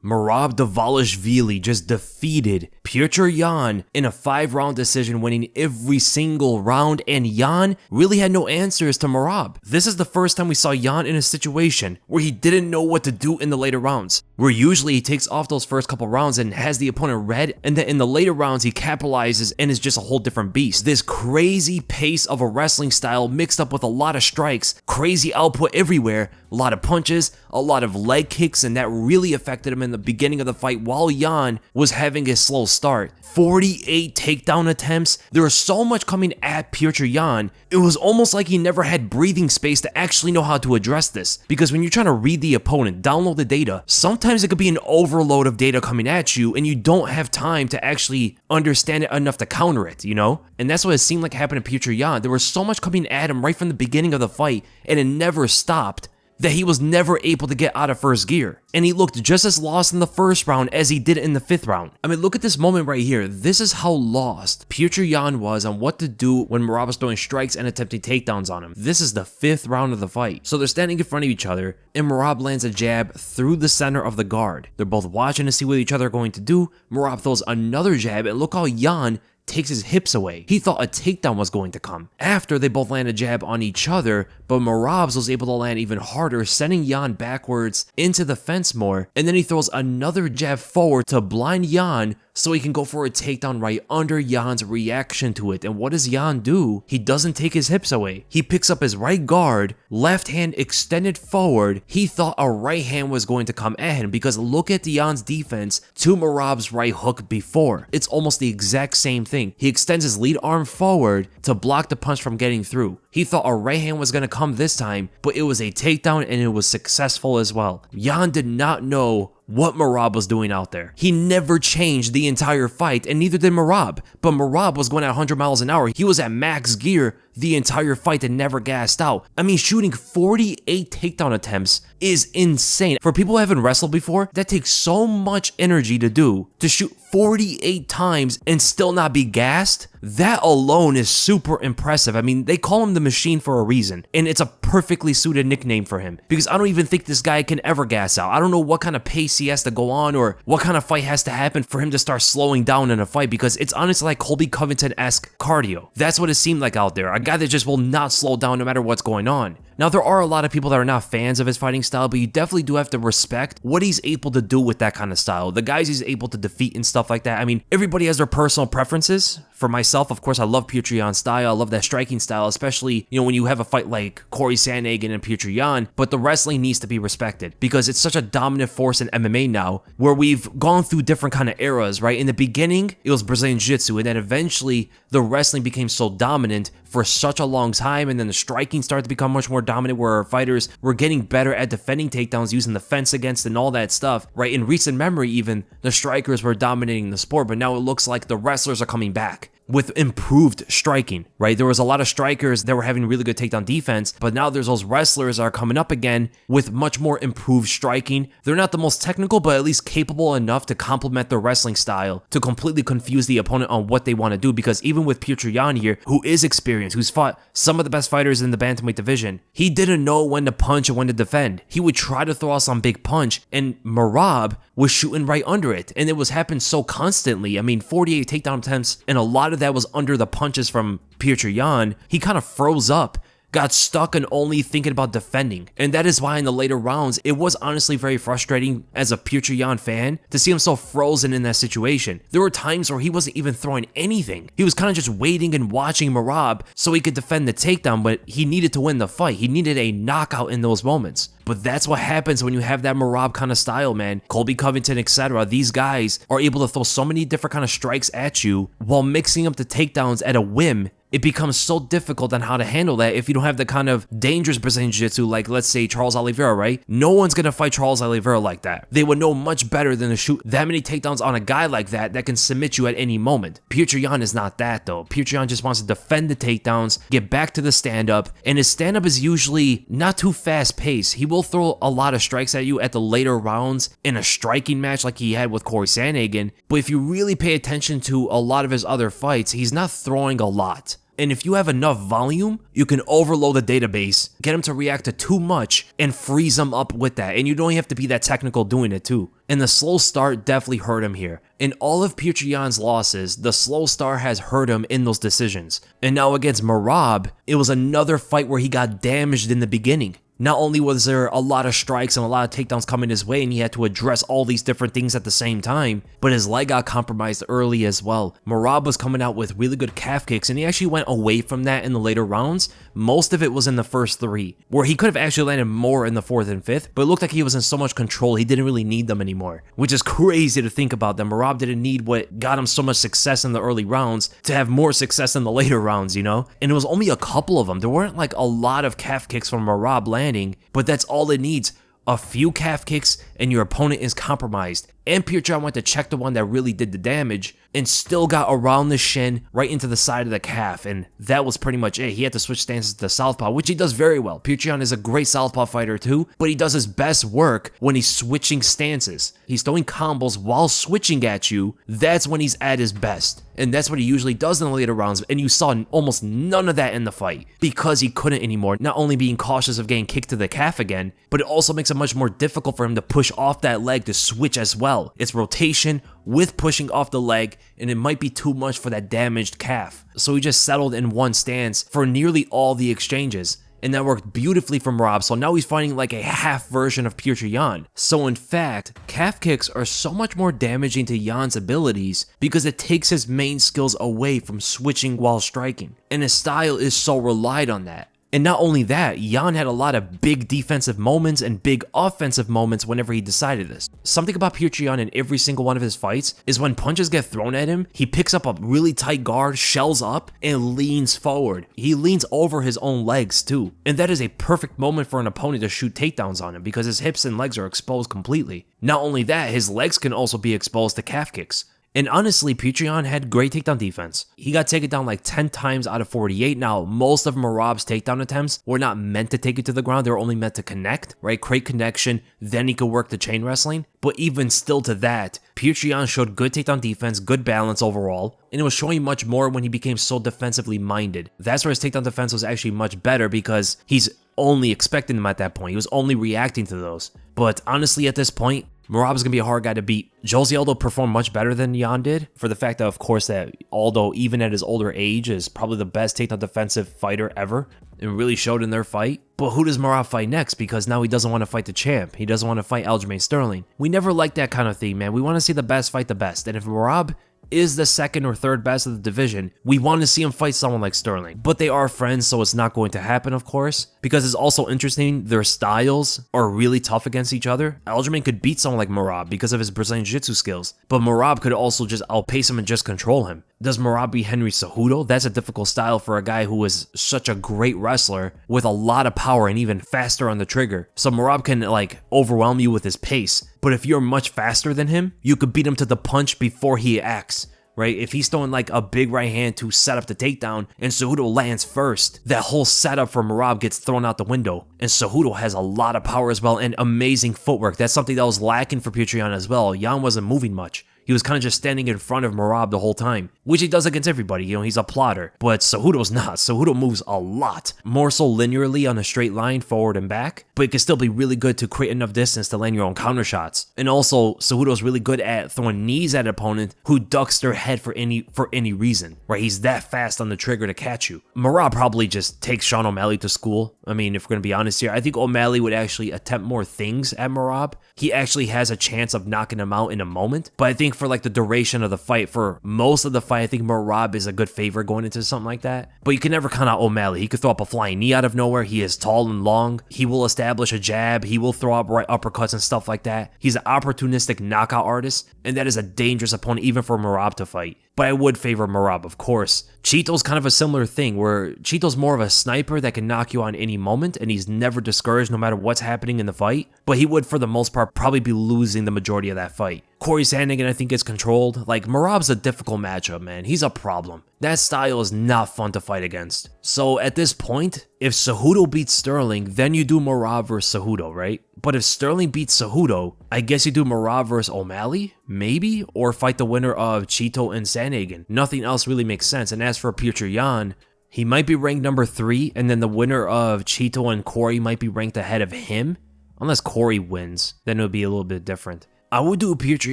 Merab Dvalishvili just defeated Petr Yan in a 5-round decision, winning every single round, and Yan really had no answers to Merab. This is the first time we saw Yan in a situation where he didn't know what to do in the later rounds, where usually he takes off those first couple rounds and has the opponent read, and then in the later rounds he capitalizes and is just a whole different beast. This crazy pace of a wrestling style mixed up with a lot of strikes, crazy output everywhere, a lot of punches, a lot of leg kicks, and that really affected him in the beginning of the fight while Yan was having a slow start. 48 takedown attempts. There was so much coming at Petr Yan, it was almost like he never had breathing space to actually know how to address this. Because when you're trying to read the opponent, download the data, sometimes it could be an overload of data coming at you and you don't have time to actually understand it enough to counter it, you know? And that's what it seemed like happened to Petr Yan. There was so much coming at him right from the beginning of the fight and it never stopped, that he was never able to get out of first gear. And he looked just as lost in the first round as he did in the 5th round. I mean, look at this moment right here. This is how lost Petr Yan was on what to do when Merab was throwing strikes and attempting takedowns on him. This is the 5th round of the fight. So they're standing in front of each other, and Merab lands a jab through the center of the guard. They're both watching to see what each other are going to do. Merab throws another jab, and look how Yan takes his hips away. He thought a takedown was going to come. After, they both land a jab on each other, but Merab's was able to land even harder, sending Yan backwards into the fence more, and then he throws another jab forward to blind Yan so he can go for a takedown right under Yan's reaction to it. And what does Yan do? He doesn't take his hips away. He picks up his right guard, left hand extended forward. He thought a right hand was going to come at him because look at Yan's defense to Merab's right hook before. It's almost the exact same thing. He extends his lead arm forward to block the punch from getting through. He thought a right hand was going to come this time, but it was a takedown and it was successful as well. Yan did not know what Merab was doing out there. He never changed the entire fight, and neither did Merab. But Merab was going at 100 miles an hour. He was at max gear the entire fight and never gassed out. I mean, shooting 48 takedown attempts is insane. For people who haven't wrestled before, that takes so much energy to do. To shoot 48 times and still not be gassed, that alone is super impressive. I mean, they call him the Machine for a reason, and it's a perfectly suited nickname for him because I don't even think this guy can ever gas out. I don't know what kind of pace he has to go on or what kind of fight has to happen for him to start slowing down in a fight, because it's honestly like Colby Covington-esque cardio. That's what it seemed like out there. A guy that just will not slow down no matter what's going on. Now, there are a lot of people that are not fans of his fighting style, but you definitely do have to respect what he's able to do with that kind of style. The guys he's able to defeat and stuff like that. I mean, everybody has their personal preferences. For myself, of course, I love Petr Yan's style. I love that striking style, especially, you know, when you have a fight like Corey Sandhagen and Petr Yan, but the wrestling needs to be respected because it's such a dominant force in MMA now, where we've gone through different kind of eras, right? In the beginning, it was Brazilian Jiu-Jitsu, and then eventually the wrestling became so dominant for such a long time, and then the striking started to become much more dominant, where our fighters were getting better at defending takedowns, using the fence against and all that stuff, right? In recent memory, even, the strikers were dominating the sport, but now it looks like the wrestlers are coming back with improved striking, right? There was a lot of strikers that were having really good takedown defense, but now there's those wrestlers that are coming up again with much more improved striking. They're not the most technical, but at least capable enough to complement their wrestling style to completely confuse the opponent on what they want to do, because even with Petr Yan here, who is experienced, who's fought some of the best fighters in the bantamweight division, he didn't know when to punch and when to defend. He would try to throw out some big punch, and Merab was shooting right under it, and it was happening so constantly. I mean, 48 takedown attempts, and a lot of that was under the punches from Petr Yan. He kind of froze up, got stuck and only thinking about defending. And that is why in the later rounds, it was honestly very frustrating as a Petr Yan fan to see him so frozen in that situation. There were times where he wasn't even throwing anything. He was kind of just waiting and watching Merab so he could defend the takedown, but he needed to win the fight. He needed a knockout in those moments. But that's what happens when you have that Merab kind of style, man. Colby Covington, etc. These guys are able to throw so many different kind of strikes at you while mixing up the takedowns at a whim. It becomes so difficult on how to handle that if you don't have the kind of dangerous Brazilian Jiu-Jitsu like, let's say, Charles Oliveira, right? No one's going to fight Charles Oliveira like that. They would know much better than to shoot that many takedowns on a guy like that can submit you at any moment. Petr Yan is not that, though. Petr Yan just wants to defend the takedowns, get back to the stand-up, and his stand-up is usually not too fast-paced. He will throw a lot of strikes at you at the later rounds in a striking match like he had with Corey Sandhagen, but if you really pay attention to a lot of his other fights, he's not throwing a lot. And if you have enough volume, you can overload the database, get him to react to too much, and freeze him up with that. And you don't have to be that technical doing it too. And the slow start definitely hurt him here. In all of Petr Yan's losses, the slow start has hurt him in those decisions. And now against Merab, it was another fight where he got damaged in the beginning. Not only was there a lot of strikes and a lot of takedowns coming his way and he had to address all these different things at the same time, but his leg got compromised early as well. Merab was coming out with really good calf kicks and he actually went away from that in the later rounds. Most of it was in the first 3, where he could have actually landed more in the 4th and 5th, but it looked like he was in so much control he didn't really need them anymore, which is crazy to think about that Merab didn't need what got him so much success in the early rounds to have more success in the later rounds, you know? And it was only a couple of them. There weren't like a lot of calf kicks from Merab landing, but that's all it needs. A few calf kicks and your opponent is compromised. And Petr Yan went to check the one that really did the damage and still got around the shin right into the side of the calf, and that was pretty much it. He had to switch stances to southpaw, which he does very well. Petr Yan is a great southpaw fighter too, but he does his best work when he's switching stances. He's throwing combos while switching at you. That's when he's at his best, and that's what he usually does in the later rounds, and you saw almost none of that in the fight because he couldn't anymore, not only being cautious of getting kicked to the calf again, but it also makes it much more difficult for him to push off that leg to switch as well. It's rotation with pushing off the leg, and it might be too much for that damaged calf. So he just settled in one stance for nearly all the exchanges, and that worked beautifully for Merab. So now he's fighting like a half version of Petr Yan. So in fact, calf kicks are so much more damaging to Yan's abilities because it takes his main skills away from switching while striking, and his style is so relied on that. And not only that, Yan had a lot of big defensive moments and big offensive moments whenever he decided this. Something about Petr Yan in every single one of his fights is when punches get thrown at him, he picks up a really tight guard, shells up, and leans forward. He leans over his own legs too. And that is a perfect moment for an opponent to shoot takedowns on him because his hips and legs are exposed completely. Not only that, his legs can also be exposed to calf kicks. And honestly, Petr Yan had great takedown defense. He got taken down like 10 times out of 48. Now, most of Merab's takedown attempts were not meant to take it to the ground. They were only meant to connect, right? Create connection, then he could work the chain wrestling. But even still to that, Petr Yan showed good takedown defense, good balance overall, and it was showing much more when he became so defensively minded. That's where his takedown defense was actually much better because he's only expecting them at that point. He was only reacting to those. But honestly, at this point, Merab is going to be a hard guy to beat. Jose Aldo performed much better than Yan did, for the fact that, of course, that Aldo, even at his older age, is probably the best takedown defensive fighter ever, and really showed in their fight. But who does Merab fight next? Because now he doesn't want to fight the champ. He doesn't want to fight Aljamain Sterling. We never like that kind of thing, man. We want to see the best fight the best. And if Merab is the second or third best of the division, we want to see him fight someone like Sterling. But they are friends, so it's not going to happen, of course. Because it's also interesting, their styles are really tough against each other. Aljamain could beat someone like Merab because of his Brazilian Jiu-Jitsu skills, but Merab could also just outpace him and just control him. Does Merab beat Henry Cejudo? That's a difficult style for a guy who is such a great wrestler with a lot of power and even faster on the trigger. So Merab can like overwhelm you with his pace, but if you're much faster than him, you could beat him to the punch before he acts. Right? If he's throwing like a big right hand to set up the takedown and Cejudo lands first, that whole setup for Merab gets thrown out the window. And Cejudo has a lot of power as well and amazing footwork. That's something that was lacking for Petr Yan as well. Yan wasn't moving much. He was kind of just standing in front of Merab the whole time, which he does against everybody. You know, he's a plotter. But Cejudo's not. Cejudo moves a lot. More so linearly on a straight line, forward and back. But it can still be really good to create enough distance to land your own counter shots. And also, Cejudo's really good at throwing knees at an opponent who ducks their head for any reason. Right? He's that fast on the trigger to catch you. Merab probably just takes Sean O'Malley to school. I mean, if we're going to be honest here, I think O'Malley would actually attempt more things at Merab. He actually has a chance of knocking him out in a moment. But I think for like the duration of the fight, for most of the fight, I think Merab is a good favorite going into something like that. But you can never count out O'Malley. He could throw up a flying knee out of nowhere. He is tall and long. He will establish a jab. He will throw up right uppercuts and stuff like that. He's an opportunistic knockout artist, and that is a dangerous opponent even for Merab to fight. But I would favor Merab, of course. Chito's kind of a similar thing, where Chito's more of a sniper that can knock you on any moment, and he's never discouraged no matter what's happening in the fight. But he would, for the most part, probably be losing the majority of that fight. Corey Sandhagen, I think, gets controlled. Like, Merab's a difficult matchup, man. He's a problem. That style is not fun to fight against. So at this point, if Cejudo beats Sterling, then you do Merab versus Cejudo, right? But if Sterling beats Cejudo, I guess you do Merab versus O'Malley, maybe? Or fight the winner of Chito and Sandhagen. Nothing else really makes sense. And as for Petr Yan, He might be ranked number 3, and then the winner of Cheeto and Corey might be ranked ahead of him. Unless Corey wins, then it would be a little bit different. I would do a Petr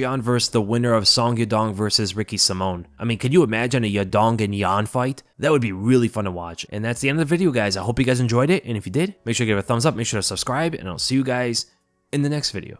Yan versus the winner of Song Yadong versus Ricky Simone. I mean, could you imagine a Yadong and Yan fight? That would be really fun to watch. And that's the end of the video, guys. I hope you guys enjoyed it. And if you did, make sure to give it a thumbs up, make sure to subscribe, and I'll see you guys in the next video.